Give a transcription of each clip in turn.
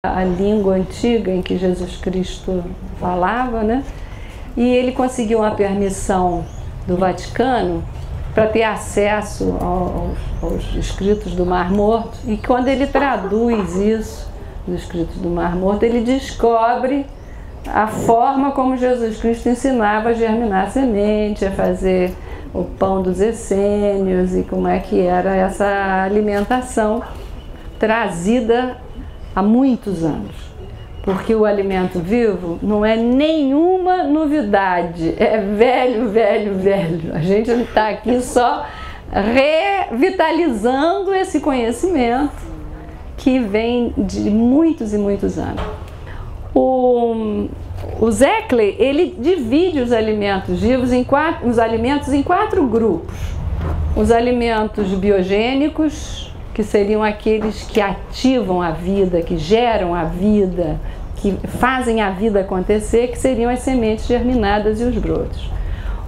a língua antiga em que Jesus Cristo falava, né? E ele conseguiu uma permissão do Vaticano para ter acesso aos escritos do Mar Morto, e quando ele traduz isso, dos escritos do Mar Morto, ele descobre a forma como Jesus Cristo ensinava a germinar a semente, a fazer o pão dos essênios e como é que era essa alimentação trazida há muitos anos. Porque o alimento vivo não é nenhuma novidade, é velho, velho, velho. A gente está aqui só revitalizando esse conhecimento que vem de muitos e muitos anos. O Zeckley, ele divide os alimentos vivos em quatro grupos. Os alimentos biogênicos, que seriam aqueles que ativam a vida, que geram a vida, que fazem a vida acontecer, que seriam as sementes germinadas e os brotos.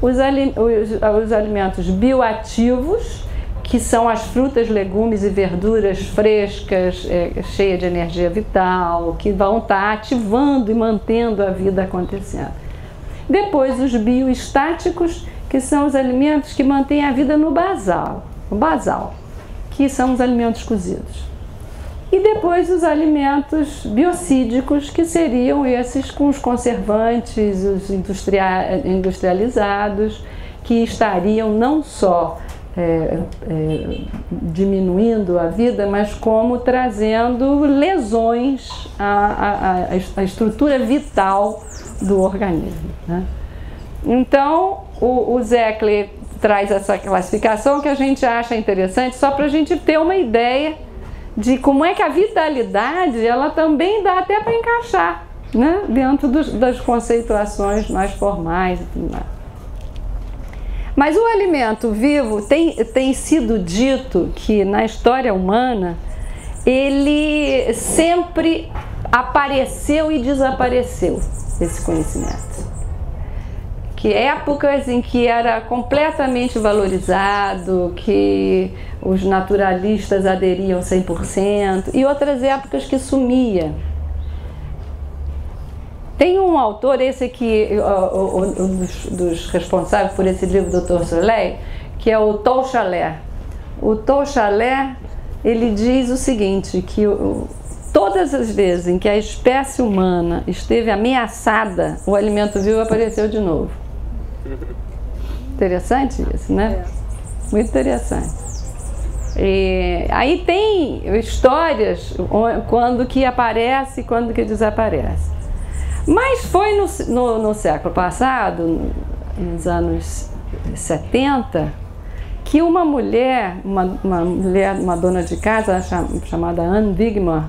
Os alimentos bioativos, que são as frutas, legumes e verduras frescas, cheias de energia vital, que vão estar ativando e mantendo a vida acontecendo. Depois, os bioestáticos, que são os alimentos que mantêm a vida no basal, que são os alimentos cozidos. E depois os alimentos biocídicos, que seriam esses com os conservantes, os industrializados, que estariam não só diminuindo a vida, mas como trazendo lesões à estrutura vital do organismo, né? Então, o Zeckley traz essa classificação que a gente acha interessante, só para a gente ter uma ideia de como é que a vitalidade, ela também dá até para encaixar, né, dentro das conceituações mais formais e tudo mais. Mas o alimento vivo tem sido dito que na história humana ele sempre apareceu e desapareceu, esse conhecimento. Que épocas em que era completamente valorizado, que os naturalistas aderiam 100%, e outras épocas que sumia. Tem um autor, esse aqui, um dos responsáveis por esse livro, Dr. Soleil, que é o Tol Schaller. O Tol Schaller, ele diz o seguinte, que todas as vezes em que a espécie humana esteve ameaçada, o alimento vivo apareceu de novo. Interessante isso, né? Muito interessante. E aí tem histórias quando que aparece e quando que desaparece. Mas foi no século passado, nos anos 70, que uma mulher, uma dona de casa chamada Anne Wigmore,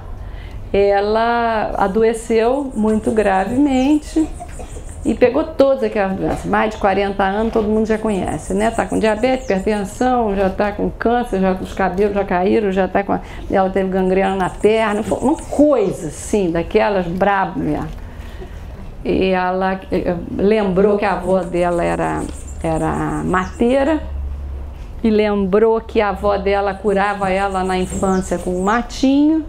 ela adoeceu muito gravemente e pegou todas aquelas doenças. Mais de 40 anos, todo mundo já conhece, né? Está com diabetes, hipertensão, já está com câncer, os cabelos já caíram, ela teve gangrena na perna, uma coisa assim, daquelas brabas mesmo. E ela lembrou que a avó dela era mateira, e lembrou que a avó dela curava ela na infância com um matinho.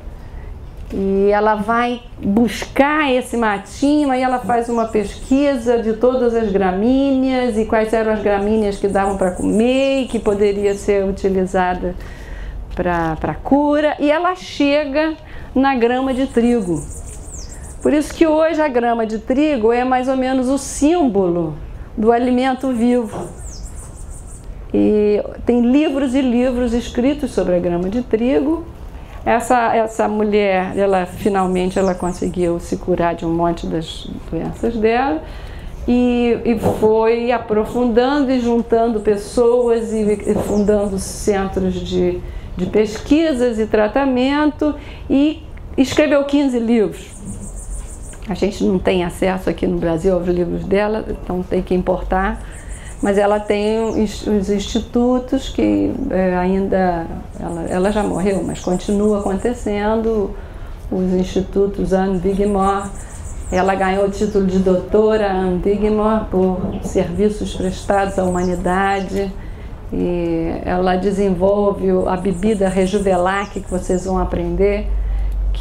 E ela vai buscar esse matinho, aí ela faz uma pesquisa de todas as gramíneas e quais eram as gramíneas que davam para comer e que poderia ser utilizada para cura, e ela chega na grama de trigo. Por isso que hoje a grama de trigo é mais ou menos o símbolo do alimento vivo. E tem livros e livros escritos sobre a grama de trigo. Essa mulher, finalmente ela conseguiu se curar de um monte das doenças dela e foi aprofundando e juntando pessoas e fundando centros de pesquisas e tratamento, e escreveu 15 livros. A gente não tem acesso aqui no Brasil aos livros dela, então tem que importar. Mas ela tem os institutos que ainda, ela já morreu, mas continua acontecendo, os institutos Anne Wigmore. Ela ganhou o título de doutora Anne Wigmore por serviços prestados à humanidade, e ela desenvolve a bebida Rejuvelac, que vocês vão aprender,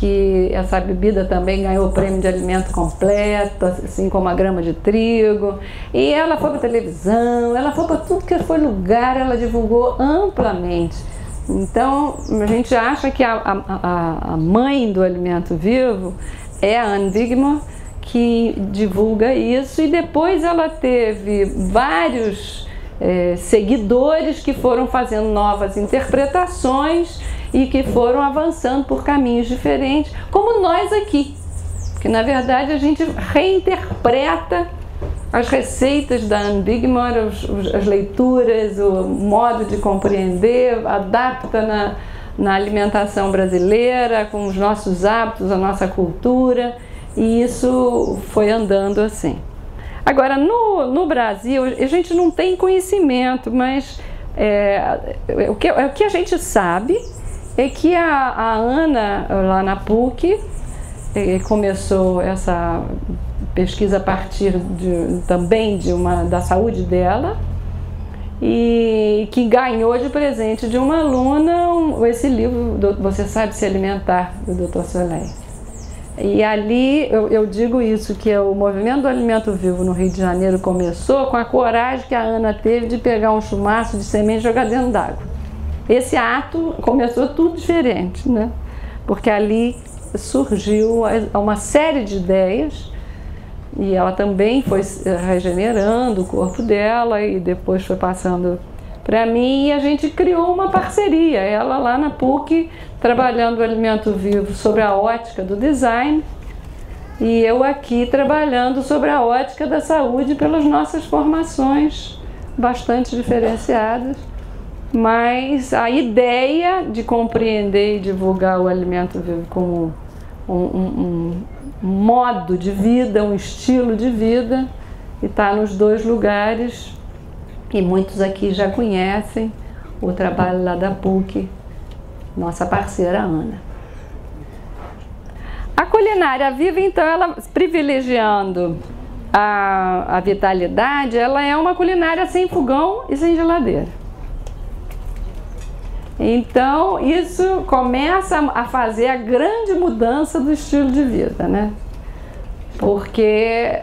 que essa bebida também ganhou o prêmio de alimento completo, assim como a grama de trigo. E ela foi para televisão, ela foi para tudo que foi lugar, ela divulgou amplamente. Então, a gente acha que a mãe do alimento vivo é a Anne Wigmore, que divulga isso, e depois ela teve vários seguidores que foram fazendo novas interpretações e que foram avançando por caminhos diferentes, como nós aqui, que na verdade a gente reinterpreta as receitas da Anne Wigmore, as leituras, o modo de compreender, adapta na alimentação brasileira, com os nossos hábitos, a nossa cultura, e isso foi andando assim. Agora, no Brasil, a gente não tem conhecimento, mas o que a gente sabe é que a Ana, lá na PUC, começou essa pesquisa a partir também da saúde dela, e que ganhou de presente de uma aluna esse livro, Você Sabe Se Alimentar, do Dr. Soleil. E ali eu digo isso, que o movimento do alimento vivo no Rio de Janeiro começou com a coragem que a Ana teve de pegar um chumaço de semente e jogar dentro d'água. Esse ato começou tudo diferente, né? Porque ali surgiu uma série de ideias, e ela também foi regenerando o corpo dela e depois foi passando para mim, e a gente criou uma parceria, ela lá na PUC trabalhando o alimento vivo sobre a ótica do design, e eu aqui trabalhando sobre a ótica da saúde pelas nossas formações bastante diferenciadas, mas a ideia de compreender e divulgar o alimento vivo como um modo de vida, um estilo de vida, e está nos dois lugares, e muitos aqui já conhecem o trabalho lá da PUC, nossa parceira Ana. A culinária viva, então, ela privilegiando a vitalidade, ela é uma culinária sem fogão e sem geladeira. Então, isso começa a fazer a grande mudança do estilo de vida, né? Porque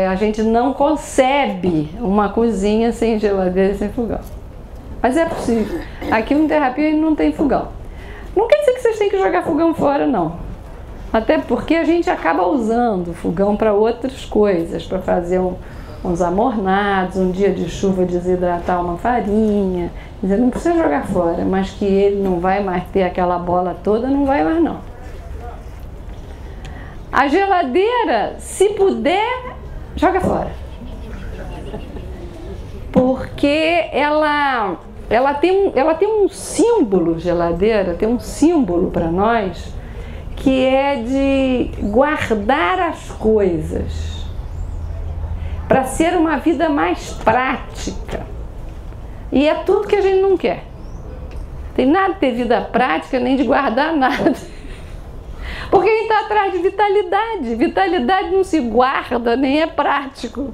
a gente não concebe uma cozinha sem geladeira e sem fogão. Mas é possível. Aqui no Terrapia não tem fogão. Não quer dizer que vocês têm que jogar fogão fora, não. Até porque a gente acaba usando o fogão para outras coisas, para fazer uns amornados, um dia de chuva desidratar uma farinha. Quer dizer, não precisa jogar fora, mas que ele não vai mais ter aquela bola toda, não vai mais não. A geladeira, se puder, joga fora. Porque ela tem um símbolo, geladeira, tem um símbolo para nós, que é de guardar as coisas, para ser uma vida mais prática. E é tudo que a gente não quer. Tem nada de ter vida prática, nem de guardar nada. Porque a gente está atrás de vitalidade. Vitalidade não se guarda, nem é prático.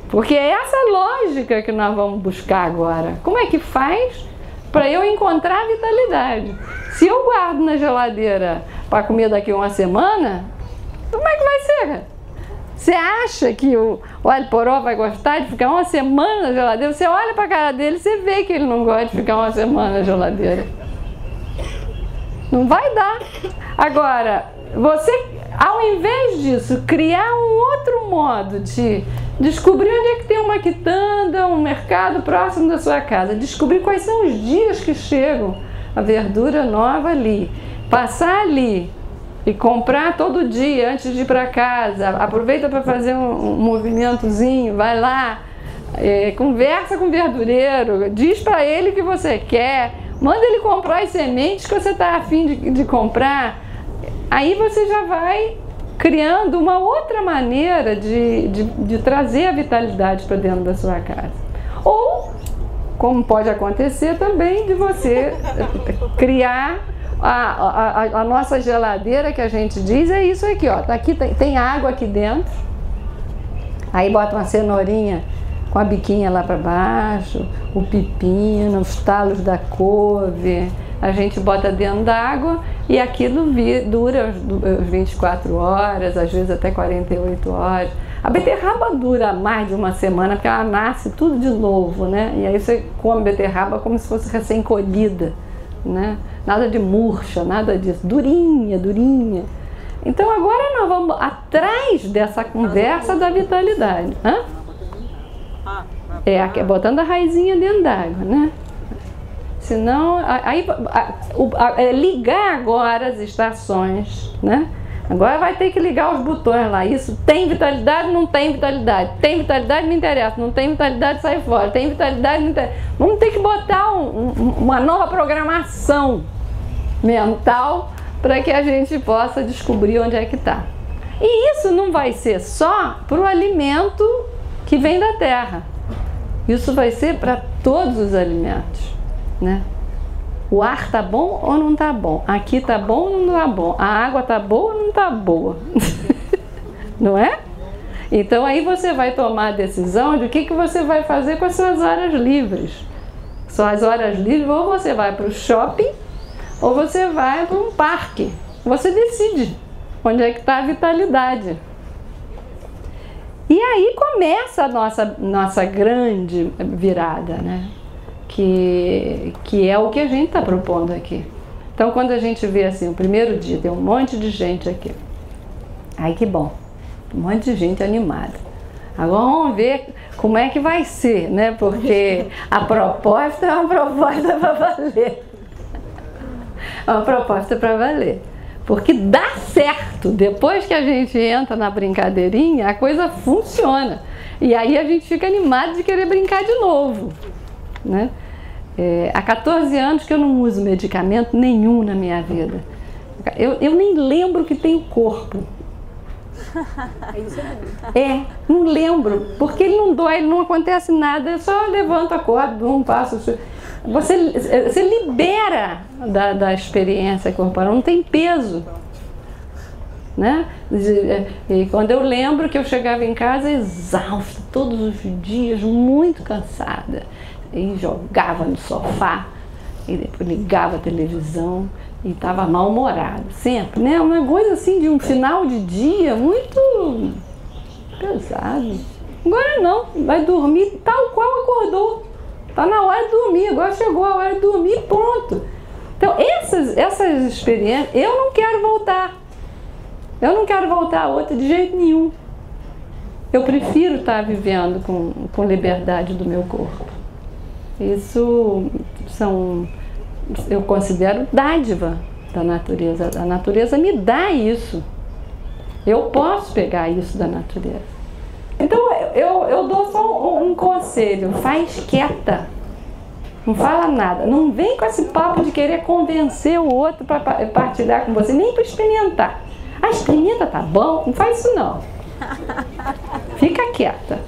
Porque é essa lógica que nós vamos buscar agora. Como é que faz para eu encontrar vitalidade? Se eu guardo na geladeira para comer daqui a uma semana, como é que vai ser? Você acha que o alho poró vai gostar de ficar uma semana na geladeira? Você olha para a cara dele, você vê que ele não gosta de ficar uma semana na geladeira. Não vai dar. Agora, você, ao invés disso, criar um outro modo de descobrir onde é que tem uma quitanda, um mercado próximo da sua casa, descobrir quais são os dias que chegam a verdura nova ali, passar ali e comprar todo dia antes de ir para casa, aproveita para fazer um movimentozinho, vai lá, conversa com o verdureiro, diz para ele o que você quer, manda ele comprar as sementes que você está a fim de comprar. Aí você já vai criando uma outra maneira de trazer a vitalidade para dentro da sua casa. Ou, como pode acontecer também, de você criar a nossa geladeira, que a gente diz, é isso aqui, ó. Tá aqui, tem água aqui dentro. Aí bota uma cenourinha com a biquinha lá para baixo, o pepino, os talos da couve, a gente bota dentro da água e aquilo dura as 24 horas, às vezes até 48 horas. A beterraba dura mais de uma semana, porque ela nasce tudo de novo, né? E aí você come beterraba como se fosse recém-colhida, né? Nada de murcha, nada disso, durinha, durinha. Então agora nós vamos atrás dessa conversa da vitalidade. Hã? Botando a raizinha dentro d'água, né? Senão, aí ligar agora as estações, né? Agora vai ter que ligar os botões lá. Isso tem vitalidade, não tem vitalidade. Tem vitalidade, me interessa. Não tem vitalidade, sai fora. Tem vitalidade, não interessa. Vamos ter que botar uma nova programação mental para que a gente possa descobrir onde é que está. E isso não vai ser só para o alimento que vem da terra. Isso vai ser para todos os alimentos, né? O ar tá bom ou não tá bom? Aqui tá bom ou não tá bom? A água tá boa ou não tá boa? Não é? Então aí você vai tomar a decisão de o que você vai fazer com as suas horas livres. Suas horas livres, ou você vai para o shopping ou você vai para um parque. Você decide onde é que está a vitalidade. E aí começa a nossa grande virada, né? Que é o que a gente está propondo aqui. Então, quando a gente vê assim, o primeiro dia, tem um monte de gente aqui. Ai, que bom. Um monte de gente animada. Agora vamos ver como é que vai ser, né? Porque a proposta é uma proposta para valer. É uma proposta para valer. Porque dá certo. Depois que a gente entra na brincadeirinha, a coisa funciona. E aí a gente fica animado de querer brincar de novo, né? Há 14 anos que eu não uso medicamento nenhum na minha vida. Eu nem lembro que tenho corpo. Não lembro, porque ele não dói, não acontece nada, eu só levanto, acordo, um passo. Você libera da experiência corporal, não tem peso, né? E quando eu lembro que eu chegava em casa exausta, todos os dias, muito cansada, e jogava no sofá, e depois ligava a televisão e estava mal-humorada, sempre, né? Uma coisa assim de um final de dia muito pesado. Agora não, vai dormir tal qual acordou. Está na hora de dormir, agora chegou a hora de dormir, ponto. Então essas experiências, eu não quero voltar. Eu não quero voltar a outra de jeito nenhum. Eu prefiro estar vivendo com liberdade do meu corpo. Isso eu considero dádiva da natureza. A natureza me dá isso. Eu posso pegar isso da natureza. Então eu dou só um conselho: faz quieta. Não fala nada. Não vem com esse papo de querer convencer o outro para partilhar com você, nem para experimentar. Ah, experimenta, tá bom? Não faz isso não. Fica quieta.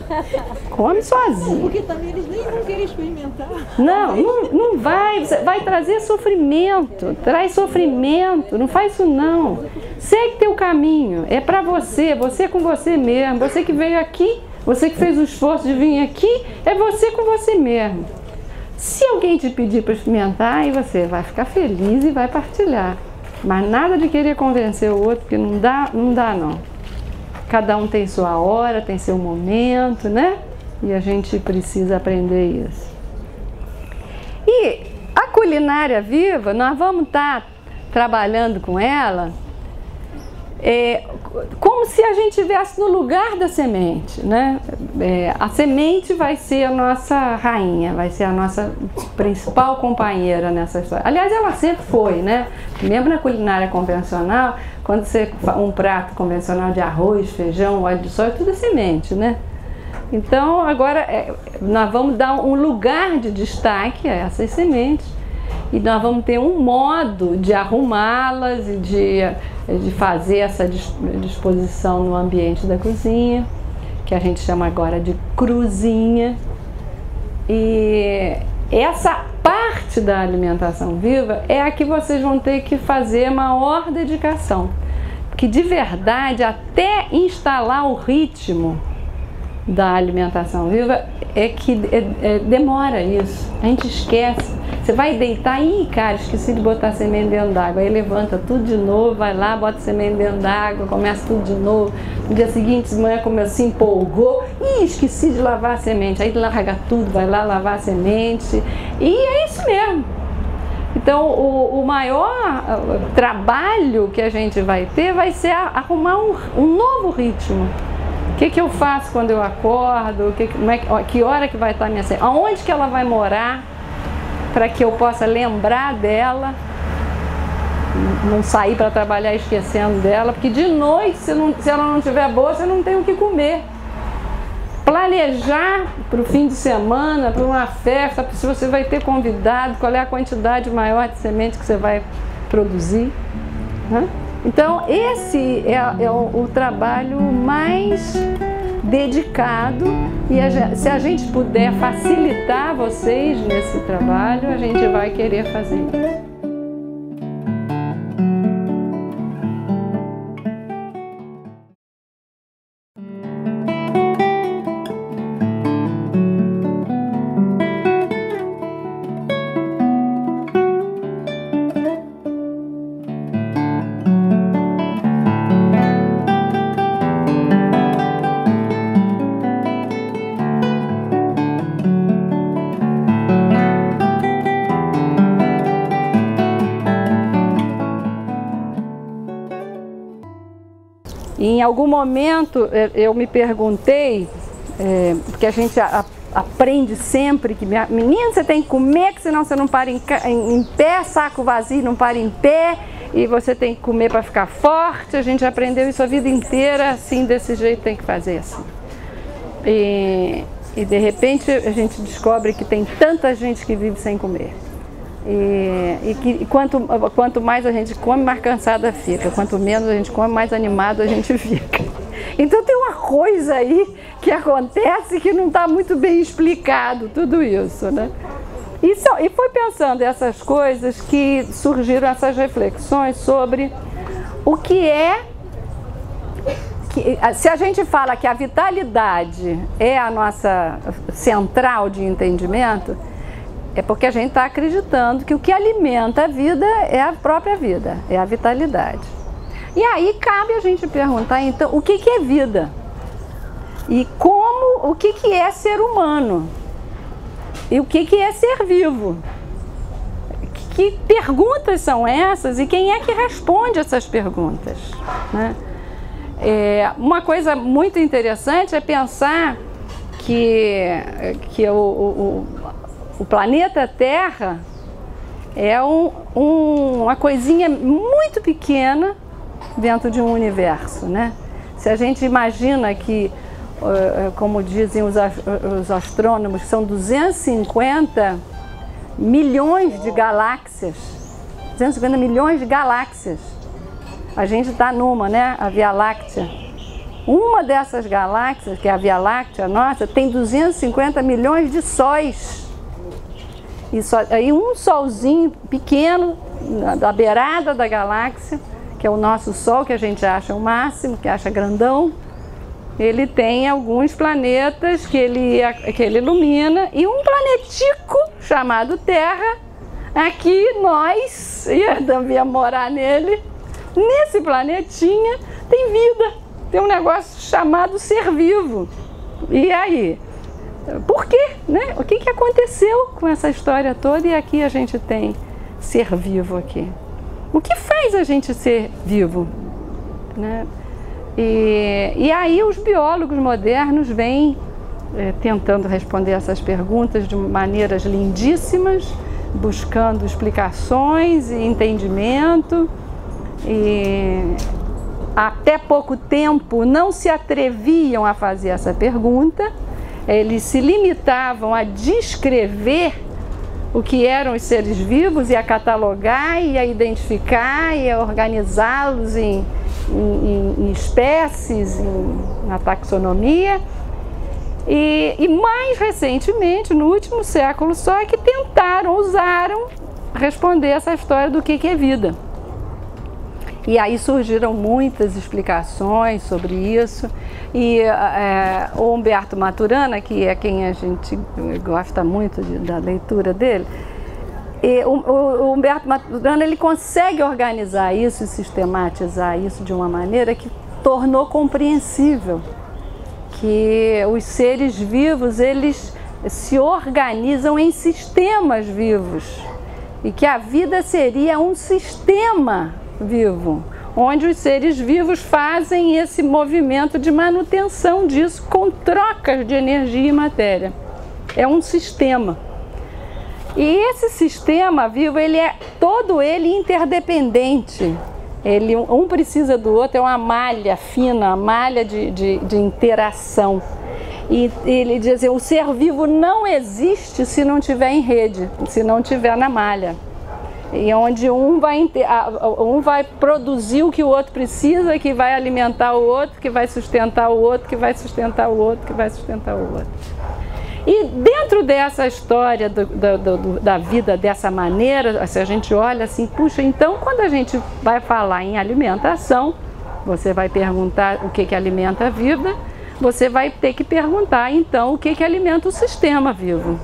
Come sozinho. Porque também eles nem vão querer experimentar. Não vai. Vai trazer sofrimento. Traz sofrimento. Não faz isso não. Segue teu caminho. É pra você. Você com você mesmo. Você que veio aqui. Você que fez o esforço de vir aqui. É você com você mesmo. Se alguém te pedir para experimentar, aí você vai ficar feliz e vai partilhar. Mas nada de querer convencer o outro, porque não dá não. Cada um tem sua hora, tem seu momento, né? E a gente precisa aprender isso. E a culinária viva, nós vamos estar trabalhando com ela como se a gente estivesse no lugar da semente, né? A semente vai ser a nossa rainha, vai ser a nossa principal companheira nessa história. Aliás, ela sempre foi, né? Mesmo na culinária convencional, quando você um prato convencional de arroz, feijão, óleo de soja, tudo é semente, né? Então, agora nós vamos dar um lugar de destaque a essas sementes e nós vamos ter um modo de arrumá-las e de fazer essa disposição no ambiente da cozinha, que a gente chama agora de cruzinha. E essa parte da alimentação viva é a que vocês vão ter que fazer maior dedicação, porque de verdade, até instalar o ritmo da alimentação viva, demora isso. A gente esquece. Você vai deitar, ih, cara, esqueci de botar semente dentro d'água. Aí levanta tudo de novo, vai lá, bota semente dentro d'água, começa tudo de novo. No dia seguinte, de manhã, como se empolgou, ih, esqueci de lavar a semente. Aí larga tudo, vai lá lavar a semente. E é isso mesmo. Então, o maior trabalho que a gente vai ter vai ser arrumar um novo ritmo. O que eu faço quando eu acordo? Que hora que vai estar a minha semente? Aonde que ela vai morar? Para que eu possa lembrar dela, não sair para trabalhar esquecendo dela, porque de noite, se ela não tiver boa, você não tem o que comer. Planejar para o fim de semana, para uma festa, se você vai ter convidado, qual é a quantidade maior de semente que você vai produzir. Né? Então, esse é o trabalho mais dedicado, e se a gente puder facilitar vocês nesse trabalho, a gente vai querer fazer isso. Em algum momento eu me perguntei, porque a gente aprende sempre que, menina, você tem que comer, que senão você não para em pé, saco vazio não para em pé, e você tem que comer para ficar forte. A gente aprendeu isso a vida inteira, assim, desse jeito tem que fazer assim. E de repente a gente descobre que tem tanta gente que vive sem comer. E quanto mais a gente come, mais cansada fica. Quanto menos a gente come, mais animado a gente fica. Então tem uma coisa aí que acontece que não está muito bem explicado, tudo isso, né? E foi pensando essas coisas que surgiram essas reflexões sobre o que é... Se a gente fala que a vitalidade é a nossa central de entendimento, é porque a gente está acreditando que o que alimenta a vida é a própria vida, é a vitalidade. E aí cabe a gente perguntar, então, o que é vida? E o que é ser humano? E o que é ser vivo? Que perguntas são essas e quem é que responde essas perguntas? Né? Uma coisa muito interessante é pensar que o planeta Terra é uma coisinha muito pequena dentro de um universo, né? Se a gente imagina que, como dizem os astrônomos, são 250 milhões de galáxias, 250 milhões de galáxias. A gente está numa, né? A Via Láctea. Uma dessas galáxias, que é a Via Láctea nossa, tem 250 milhões de sóis. E aí um solzinho pequeno, da beirada da galáxia, que é o nosso Sol, que a gente acha o máximo, que acha grandão, ele tem alguns planetas que ele ilumina, e um planetico chamado Terra, aqui nós ia morar nele. Nesse planetinha tem vida, tem um negócio chamado ser vivo. E aí? Por quê? Né? O que aconteceu com essa história toda? E aqui a gente tem ser vivo aqui. O que faz a gente ser vivo? Né? E aí os biólogos modernos vêm tentando responder essas perguntas de maneiras lindíssimas, buscando explicações e entendimento. E até pouco tempo não se atreviam a fazer essa pergunta. Eles se limitavam a descrever o que eram os seres vivos e a catalogar e a identificar e a organizá-los em espécies, na taxonomia. E mais recentemente, no último século só, é que ousaram responder essa história do que é vida. E aí surgiram muitas explicações sobre isso. E o Humberto Maturana, que é quem a gente gosta muito da leitura dele, E o Humberto Maturana, ele consegue organizar isso e sistematizar isso de uma maneira que tornou compreensível que os seres vivos, eles se organizam em sistemas vivos e que a vida seria um sistema vivo, onde os seres vivos fazem esse movimento de manutenção disso com trocas de energia e matéria. É um sistema. E esse sistema vivo, ele é todo ele interdependente. Um precisa do outro, é uma malha fina, uma malha de interação. E ele diz assim, o ser vivo não existe se não estiver em rede, se não estiver na malha. E onde um vai produzir o que o outro precisa, que vai alimentar o outro, que vai sustentar o outro, que vai sustentar o outro, que vai sustentar o outro. E dentro dessa história da vida dessa maneira, se a gente olha assim, puxa, então quando a gente vai falar em alimentação, você vai perguntar o que alimenta a vida, você vai ter que perguntar então o que alimenta o sistema vivo.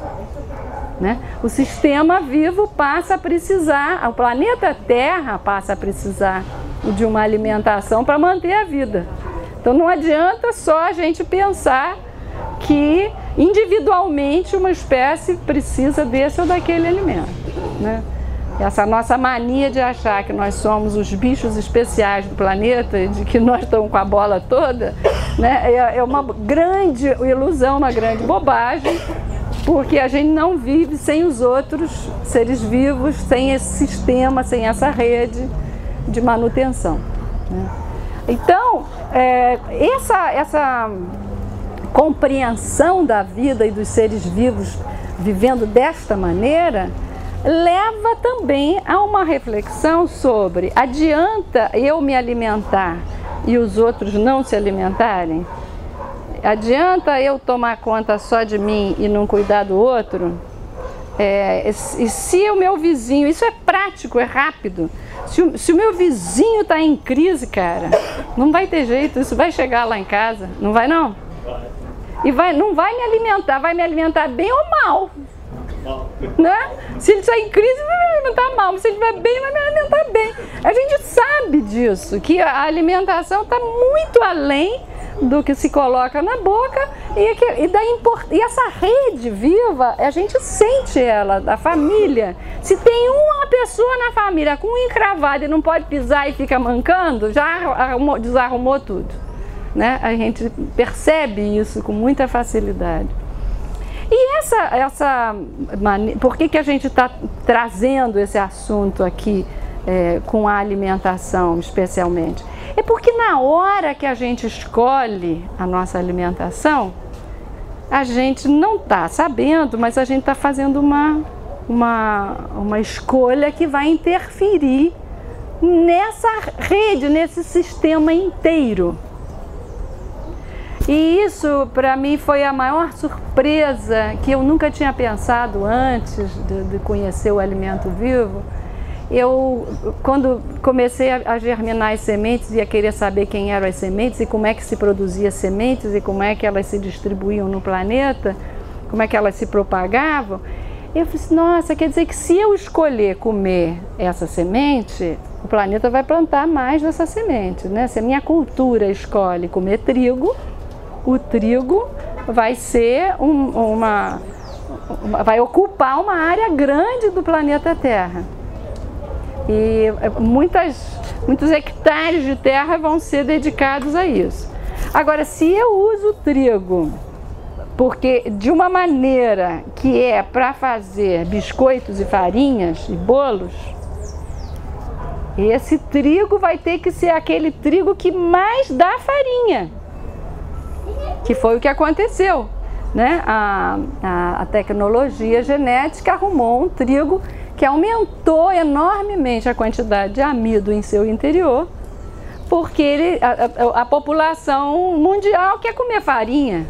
Né? O sistema vivo passa a precisar, o planeta Terra passa a precisar de uma alimentação para manter a vida. Então não adianta só a gente pensar que individualmente uma espécie precisa desse ou daquele alimento. Né? Essa nossa mania de achar que nós somos os bichos especiais do planeta, de que nós estamos com a bola toda, né? É uma grande ilusão, uma grande bobagem, porque a gente não vive sem os outros seres vivos, sem esse sistema, sem essa rede de manutenção. Né? Então, essa compreensão da vida e dos seres vivos vivendo desta maneira leva também a uma reflexão sobre: adianta eu me alimentar e os outros não se alimentarem? Adianta eu tomar conta só de mim e não cuidar do outro? E se o meu vizinho, isso é prático, é rápido, se o meu vizinho está em crise, cara, não vai ter jeito, isso vai chegar lá em casa, não vai não? E não vai me alimentar bem ou mal. Né? Se ele está em crise, vai me alimentar mal, mas se ele estiver bem, vai me alimentar bem. A gente sabe disso, que a alimentação está muito além do que se coloca na boca e essa rede viva, a gente sente ela, da família. Se tem uma pessoa na família com unha encravada e não pode pisar e fica mancando, já desarrumou tudo. Né? A gente percebe isso com muita facilidade. E por que a gente está trazendo esse assunto aqui com a alimentação especialmente? É porque na hora que a gente escolhe a nossa alimentação, a gente não está sabendo, mas a gente está fazendo uma escolha que vai interferir nessa rede, nesse sistema inteiro. E isso, para mim, foi a maior surpresa, que eu nunca tinha pensado antes de conhecer o alimento vivo. Quando comecei a germinar as sementes e a querer saber quem eram as sementes e como é que se produzia as sementes e como é que elas se distribuíam no planeta, como é que elas se propagavam, eu falei assim, nossa, quer dizer que se eu escolher comer essa semente, o planeta vai plantar mais dessa semente, né? Se a minha cultura escolhe comer trigo, o trigo vai ser vai ocupar uma área grande do planeta Terra. E muitos hectares de terra vão ser dedicados a isso. Agora, se eu uso o trigo porque de uma maneira que é para fazer biscoitos e farinhas e bolos, esse trigo vai ter que ser aquele trigo que mais dá farinha. Que foi o que aconteceu, né? A tecnologia genética arrumou um trigo que aumentou enormemente a quantidade de amido em seu interior, porque a população mundial quer comer farinha,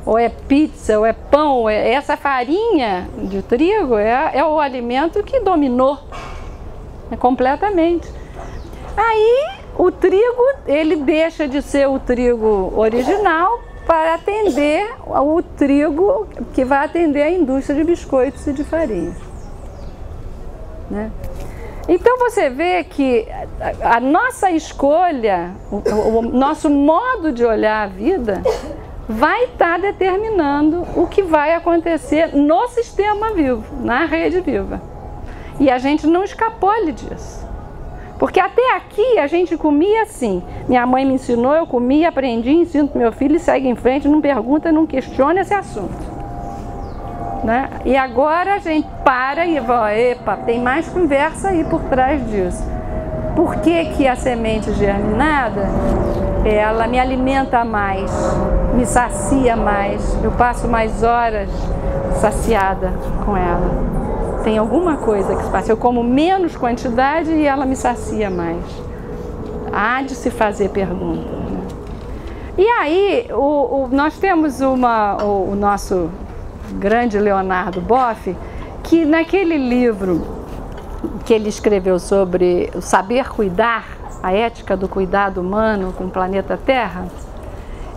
ou é pizza, ou é pão. Essa farinha de trigo é o alimento que dominou completamente. Aí o trigo, ele deixa de ser o trigo original para atender o trigo que vai atender a indústria de biscoitos e de farinhas, né? Então você vê que a nossa escolha, o nosso modo de olhar a vida vai estar determinando o que vai acontecer no sistema vivo, na rede viva. E a gente não escapole disso. Porque até aqui a gente comia assim. Minha mãe me ensinou, eu comia, aprendi, ensino para meu filho e segue em frente, não pergunta, não questiona esse assunto, né? E agora a gente para e fala, epa, tem mais conversa aí por trás disso. Por que que a semente germinada, ela me alimenta mais, me sacia mais, eu passo mais horas saciada com ela? Tem alguma coisa que se passa, eu como menos quantidade e ela me sacia mais. Há de se fazer perguntas, né? E aí, nós temos o nosso grande Leonardo Boff, que naquele livro que ele escreveu sobre o saber cuidar, a ética do cuidado humano com o planeta Terra,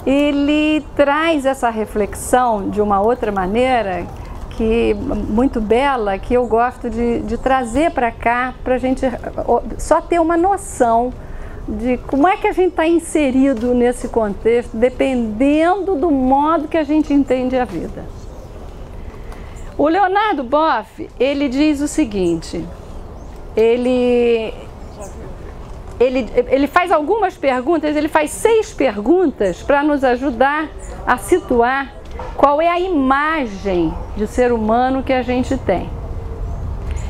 ele traz essa reflexão de uma outra maneira, que muito bela, que eu gosto de trazer para cá, para a gente só ter uma noção de como é que a gente está inserido nesse contexto, dependendo do modo que a gente entende a vida. O Leonardo Boff, ele diz o seguinte, ele faz algumas perguntas, ele faz 6 perguntas para nos ajudar a situar qual é a imagem de ser humano que a gente tem.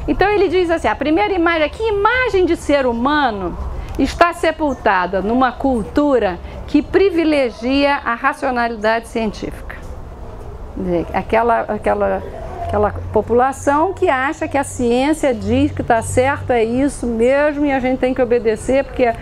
Então ele diz assim, a primeira imagem, que imagem de ser humano está sepultada numa cultura que privilegia a racionalidade científica? Aquela população que acha que a ciência diz que está certo, é isso mesmo e a gente tem que obedecer porque